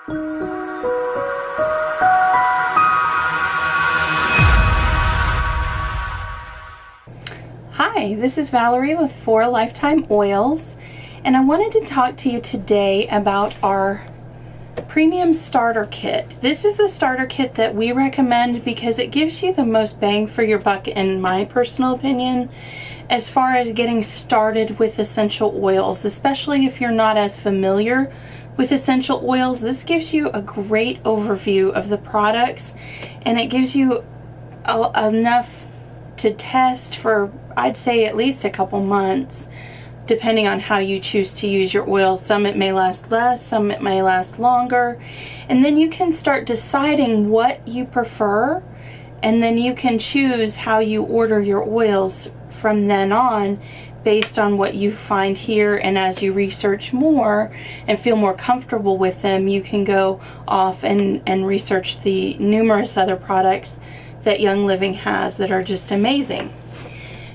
Hi, this is Valerie with Fouralifetime Oils, and I wanted to talk to you today about our premium starter kit. This is the starter kit that we recommend because it gives you the most bang for your buck, in my personal opinion, as far as getting started with essential oils, especially if you're not as familiar with essential oils. This gives you a great overview of the products, and it gives you enough to test for, I'd say, at least a couple months, depending on how you choose to use your oils. Some it may last less, some it may last longer, and then you can start deciding what you prefer, and then you can choose how you order your oils from then on based on what you find here. And as you research more and feel more comfortable with them, you can go off and research the numerous other products that Young Living has that are just amazing.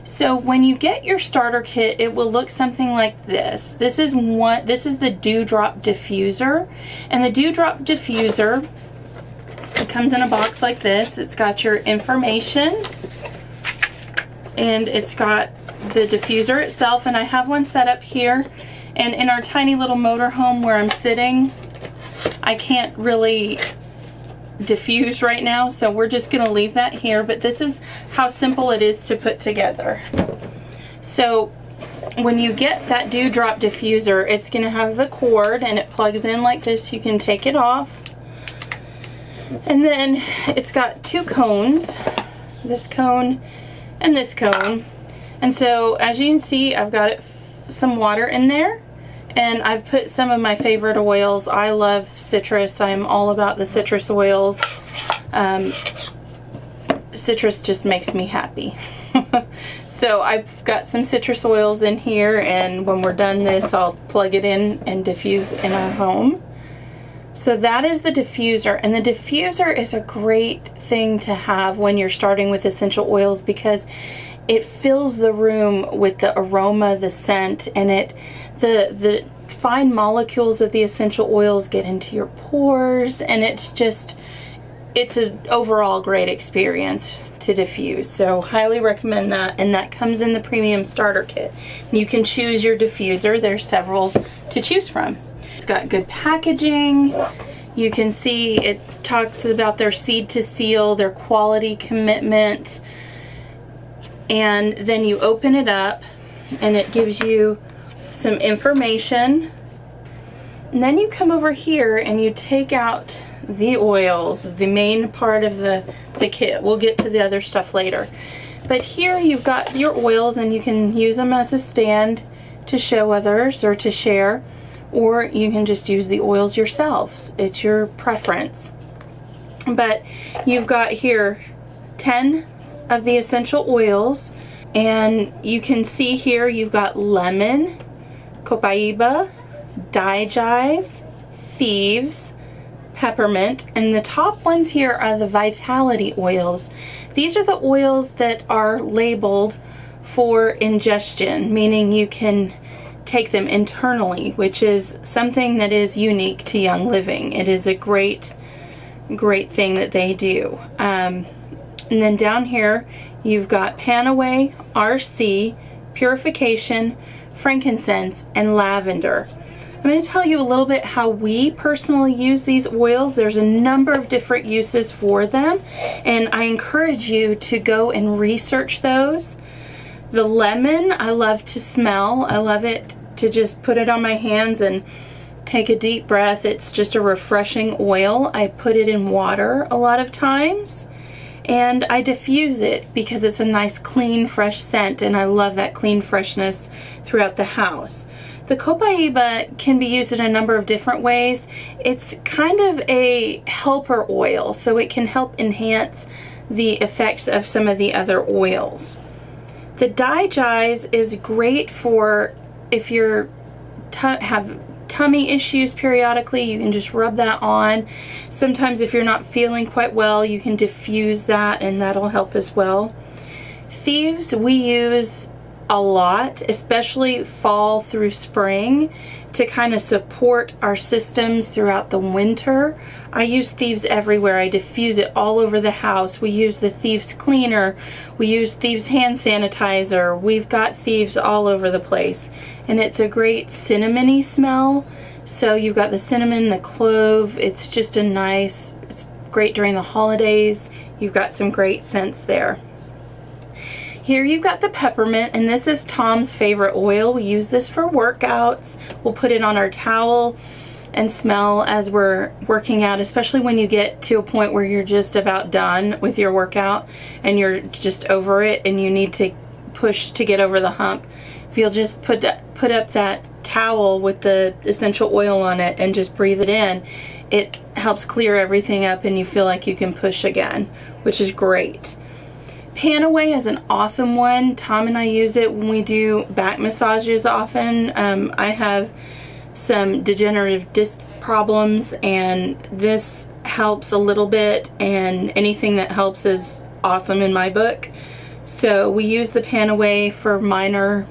So when you get your starter kit, it will look something like this. This is the Drop Diffuser, and the Drop Diffuser, it comes in a box like this. It's got your information, and it's got the diffuser itself, and I have one set up here. And in our tiny little motorhome where I'm sitting, I can't really diffuse right now, so we're just going to leave that here, but this is how simple it is to put together. So when you get that Drop Diffuser, it's going to have the cord, and it plugs in like this. You can take it off, and then it's got two cones, this cone and this cone. And so as you can see, I've got some water in there, and I've put some of my favorite oils. I love citrus. I'm all about the citrus oils. Citrus just makes me happy. So I've got some citrus oils in here, and when we're done this, I'll plug it in and diffuse in our home. So that is the diffuser, and the diffuser is a great thing to have when you're starting with essential oils because it fills the room with the aroma, the scent, and the fine molecules of the essential oils get into your pores, and it's an overall great experience to diffuse. So highly recommend that, and that comes in the premium starter kit. You can choose your diffuser. There's several to choose from. It's got good packaging. You can see it talks about their seed to seal, their quality commitment, and then you open it up and it gives you some information. And then you come over here and you take out the oils, the main part of the kit. We'll get to the other stuff later. But here you've got your oils, and you can use them as a stand to show others or to share, or you can just use the oils yourselves. It's your preference. But you've got here 10 of the essential oils, and you can see here you've got lemon, copaiba, digize, thieves, peppermint, and the top ones here are the vitality oils. These are the oils that are labeled for ingestion, meaning you can take them internally, which is something that is unique to Young Living. It is a great thing that they do. And then down here you've got Panaway, RC, Purification, Frankincense, and Lavender. I'm going to tell you a little bit how we personally use these oils. There's a number of different uses for them, and I encourage you to go and research those. The lemon, I love to smell. I love it to just put it on my hands and take a deep breath. It's just a refreshing oil. I put it in water a lot of times, and I diffuse it because it's a nice clean fresh scent, and I love that clean freshness throughout the house. The copaiba can be used in a number of different ways. It's kind of a helper oil, so it can help enhance the effects of some of the other oils. The digize is great for if you're have tummy issues periodically. You can just rub that on. Sometimes if you're not feeling quite well, you can diffuse that, and that'll help as well. Thieves we use a lot, especially fall through spring, to kind of support our systems throughout the winter. I use Thieves everywhere. I diffuse it all over the house. We use the Thieves cleaner. We use Thieves hand sanitizer. We've got Thieves all over the place. And it's a great cinnamony smell. So you've got the cinnamon, the clove. It's just a nice, it's great during the holidays. You've got some great scents there. Here you've got the peppermint, and this is Tom's favorite oil. We use this for workouts. We'll put it on our towel and smell as we're working out, especially when you get to a point where you're just about done with your workout and you're just over it and you need to push to get over the hump. If you'll just put up that towel with the essential oil on it and just breathe it in, it helps clear everything up and you feel like you can push again, which is great. Panaway is an awesome one. Tom and I use it when we do back massages often. I have some degenerative disc problems, and this helps a little bit, and anything that helps is awesome in my book. So we use the Panaway for minor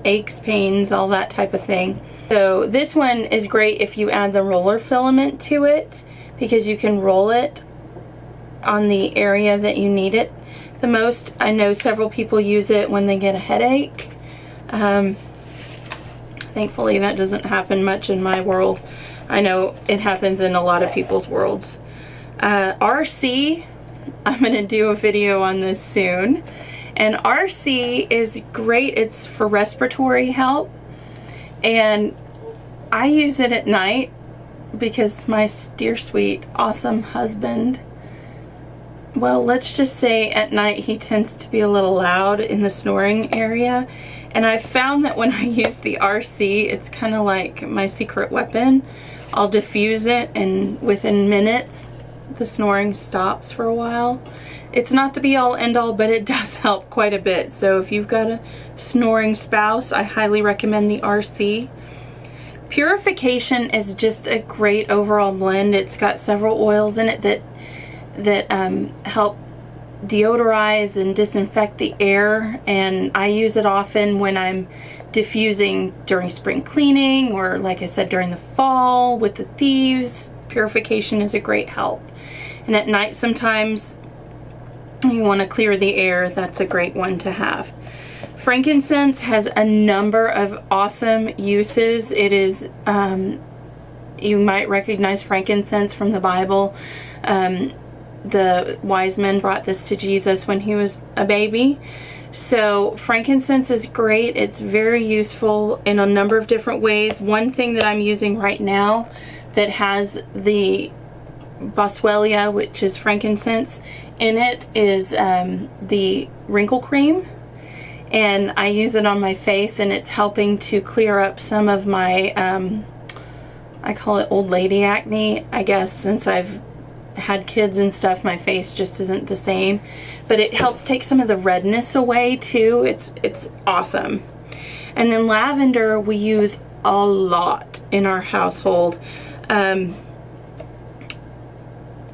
aches, pains, all that type of thing. So this one is great if you add the roller filament to it, because you can roll it on the area that you need it the most. I know several people use it when they get a headache. Thankfully that doesn't happen much in my world. I know it happens in a lot of people's worlds. RC, I'm going to do a video on this soon. And RC is great. It's for respiratory help. And I use it at night because my dear sweet awesome husband, well, let's just say at night he tends to be a little loud in the snoring area, and I found that when I use the RC, it's kind of like my secret weapon. I'll diffuse it and within minutes the snoring stops for a while. It's not the be all end all, but it does help quite a bit. So if you've got a snoring spouse, I highly recommend the RC. Purification is just a great overall blend. It's got several oils in it that help deodorize and disinfect the air, and I use it often when I'm diffusing during spring cleaning, or like I said, during the fall with the Thieves. Purification is a great help. And at night sometimes you want to clear the air. That's a great one to have. Frankincense has a number of awesome uses. It is you might recognize frankincense from the Bible. The wise men brought this to Jesus when he was a baby. So frankincense is great. It's very useful in a number of different ways. One thing that I'm using right now that has the boswellia, which is frankincense, in it is the wrinkle cream. And I use it on my face, and it's helping to clear up some of my, I call it old lady acne. I guess since I've had kids and stuff, my face just isn't the same, but it helps take some of the redness away too. It's awesome. And then lavender we use a lot in our household.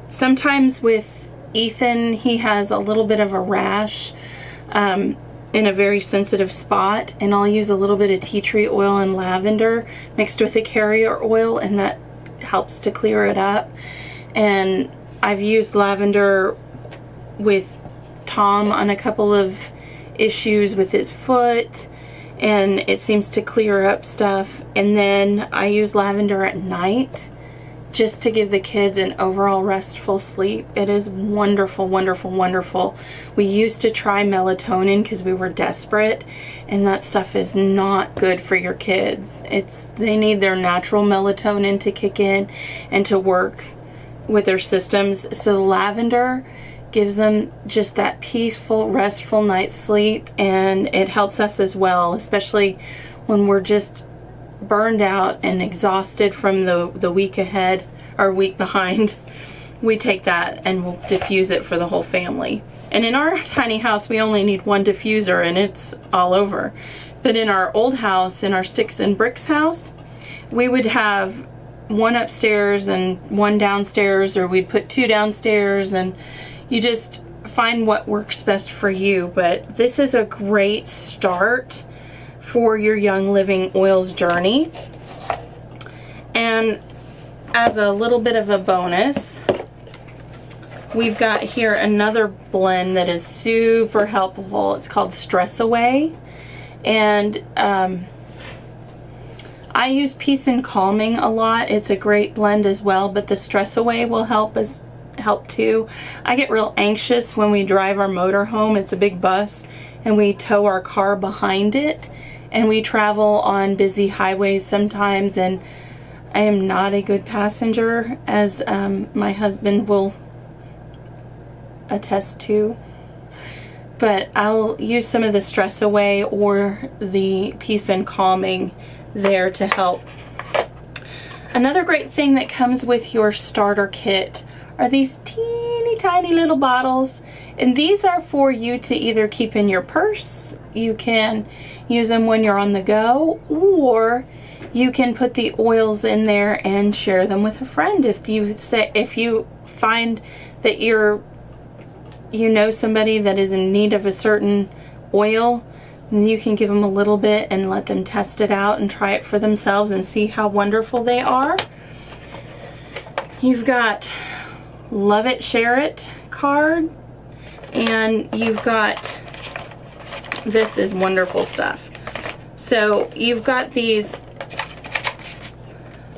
Sometimes with Ethan, he has a little bit of a rash in a very sensitive spot, and I'll use a little bit of tea tree oil and lavender mixed with a carrier oil, and that helps to clear it up. And I've used lavender with Tom on a couple of issues with his foot, and it seems to clear up stuff. And then I use lavender at night just to give the kids an overall restful sleep. It is wonderful, wonderful, wonderful. We used to try melatonin because we were desperate, and that stuff is not good for your kids. They need their natural melatonin to kick in and to work with their systems. So the lavender gives them just that peaceful, restful night's sleep, and it helps us as well, especially when we're just burned out and exhausted from the week ahead or week behind. We take that and we'll diffuse it for the whole family. And in our tiny house we only need one diffuser and it's all over. But in our old house, in our sticks and bricks house, we would have one upstairs and one downstairs, or we'd put two downstairs, and you just find what works best for you. But this is a great start for your Young Living Oils journey. And as a little bit of a bonus, we've got here another blend that is super helpful. It's called Stress Away. And I use Peace and Calming a lot. It's a great blend as well, but the Stress Away will help too. I get real anxious when we drive our motor home. It's a big bus and we tow our car behind it, and we travel on busy highways sometimes, and I am not a good passenger, as my husband will attest to. But I'll use some of the Stress Away or the Peace and Calming there to help. Another great thing that comes with your starter kit are these teeny tiny little bottles, and these are for you to either keep in your purse. You can use them when you're on the go, or you can put the oils in there and share them with a friend. If you find that you know somebody that is in need of a certain oil, and you can give them a little bit and let them test it out and try it for themselves and see how wonderful they are. You've got Love It, Share It card, and you've got, this is wonderful stuff. So you've got these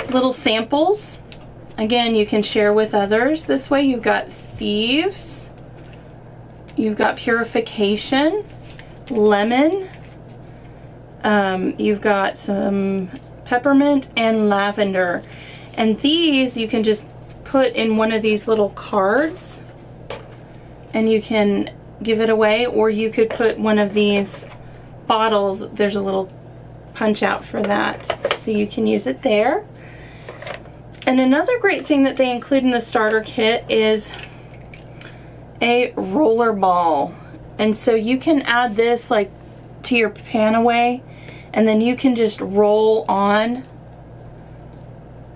little samples. Again, you can share with others this way. You've got Thieves, you've got Purification, Lemon, you've got some Peppermint and Lavender, and these you can just put in one of these little cards and you can give it away, or you could put one of these bottles, there's a little punch out for that, so you can use it there. And another great thing that they include in the starter kit is a roller ball. And so you can add this like to your pan away, and then you can just roll on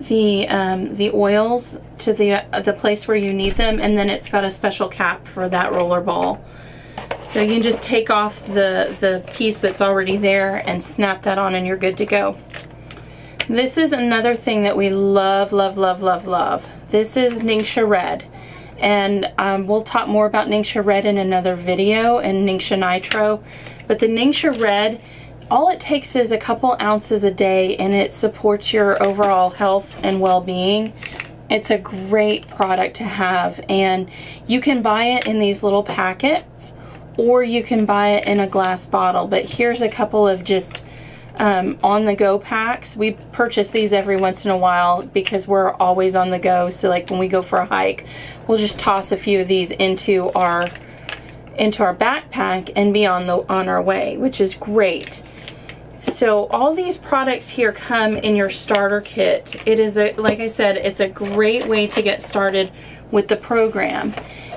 the oils to the place where you need them, and then it's got a special cap for that roller ball. So you can just take off the piece that's already there and snap that on, and you're good to go. This is another thing that we love, love, love, love, love. This is Ningxia Red. And we'll talk more about Ningxia Red in another video, and Ningxia Nitro. But the Ningxia Red, all it takes is a couple ounces a day, and it supports your overall health and well-being. It's a great product to have, and you can buy it in these little packets, or you can buy it in a glass bottle. But here's a couple of just on-the-go packs. We purchase these every once in a while because we're always on the go. So like when we go for a hike, we'll just toss a few of these into our backpack and be on our way, which is great. So all these products here come in your starter kit. It is like I said, it's a great way to get started with the program.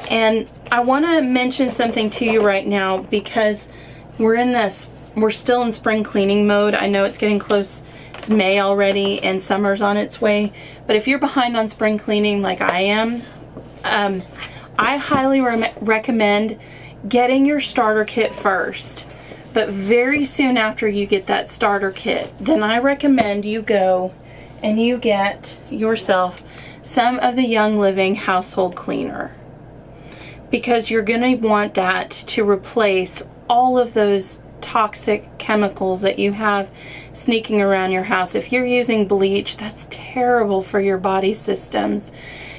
And I want to mention something to you right now, because we're still in spring cleaning mode. I know it's getting close. It's May already and summer's on its way. But if you're behind on spring cleaning like I am, I highly recommend getting your starter kit first. But very soon after you get that starter kit, then I recommend you go and you get yourself some of the Young Living household cleaner, because you're going to want that to replace all of those toxic chemicals that you have sneaking around your house. If you're using bleach, that's terrible for your body systems.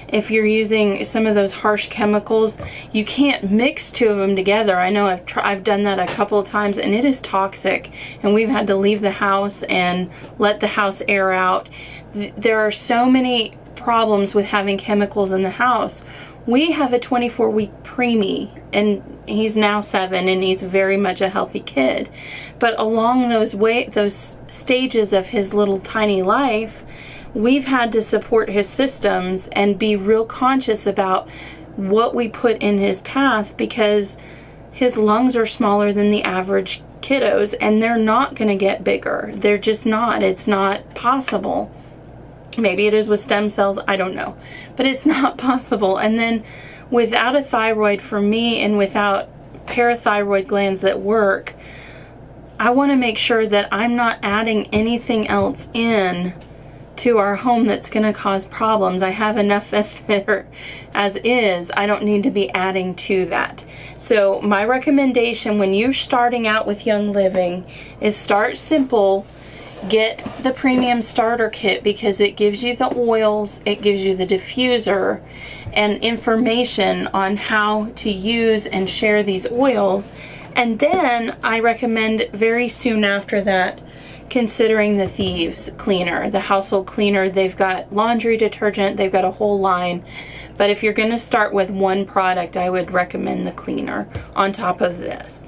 If you're using some of those harsh chemicals, you can't mix two of them together. I know I've done that a couple of times, and it is toxic, and we've had to leave the house and let the house air out. There are so many problems with having chemicals in the house. We have a 24-week preemie, and he's now 7, and he's very much a healthy kid. But along those stages of his little tiny life, we've had to support his systems and be real conscious about what we put in his path, because his lungs are smaller than the average kiddos, and they're not going to get bigger. They're just not. It's not possible. Maybe it is with stem cells, I don't know, but it's not possible. And then without a thyroid for me, and without parathyroid glands that work, I want to make sure that I'm not adding anything else in to our home that's going to cause problems. I have enough as is. I don't need to be adding to that. So my recommendation when you're starting out with Young Living is start simple. Get the premium starter kit because it gives you the oils, it gives you the diffuser, and information on how to use and share these oils. And then I recommend very soon after that considering the Thieves cleaner, the household cleaner. They've got laundry detergent, they've got a whole line. But if you're going to start with one product, I would recommend the cleaner on top of this.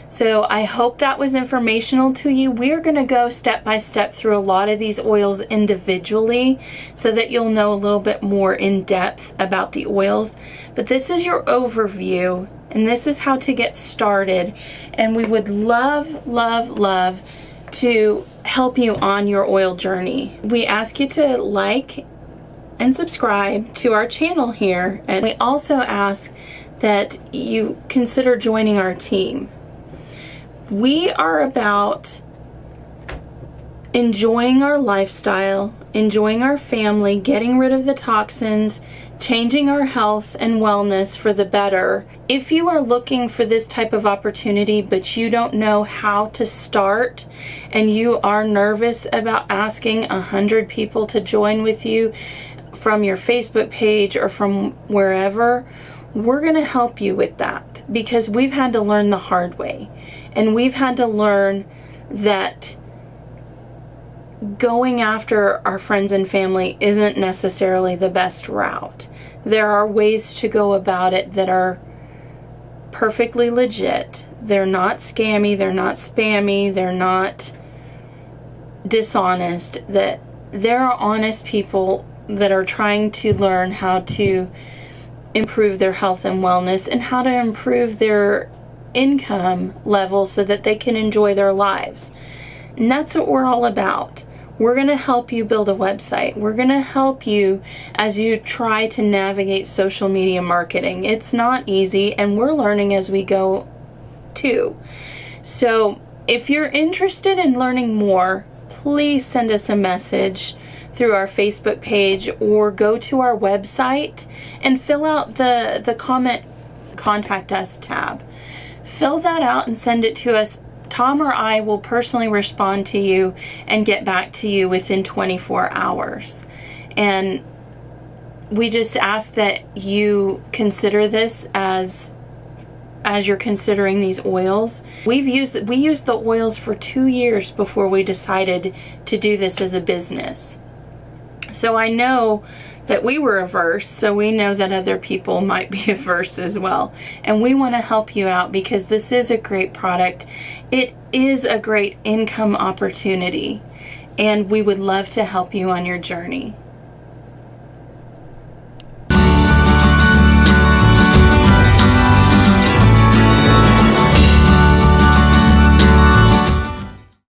So I hope that was informational to you. We're going to go step by step through a lot of these oils individually so that you'll know a little bit more in depth about the oils. But this is your overview and this is how to get started. And we would love, love, love to help you on your oil journey. We ask you to like and subscribe to our channel here, and we also ask that you consider joining our team. We are about enjoying our lifestyle, enjoying our family, getting rid of the toxins, changing our health and wellness for the better. If you are looking for this type of opportunity but you don't know how to start and you are nervous about asking 100 people to join with you from your Facebook page or from wherever, we're going to help you with that because we've had to learn the hard way, and we've had to learn that going after our friends and family isn't necessarily the best route. There are ways to go about it that are perfectly legit. They're not scammy, they're not spammy, they're not dishonest. That there are honest people that are trying to learn how to improve their health and wellness and how to improve their income level so that they can enjoy their lives. And that's what we're all about. We're going to help you build a website. We're going to help you as you try to navigate social media marketing. It's not easy, and we're learning as we go too. So if you're interested in learning more, please send us a message through our Facebook page or go to our website and fill out the comment contact us tab. Fill that out and send it to us. Tom or I will personally respond to you and get back to you within 24 hours. And we just ask that you consider this as you're considering these oils. We used the oils for 2 years before we decided to do this as a business. So I know that we were averse, so we know that other people might be averse as well. And we want to help you out because this is a great product. It is a great income opportunity, and we would love to help you on your journey.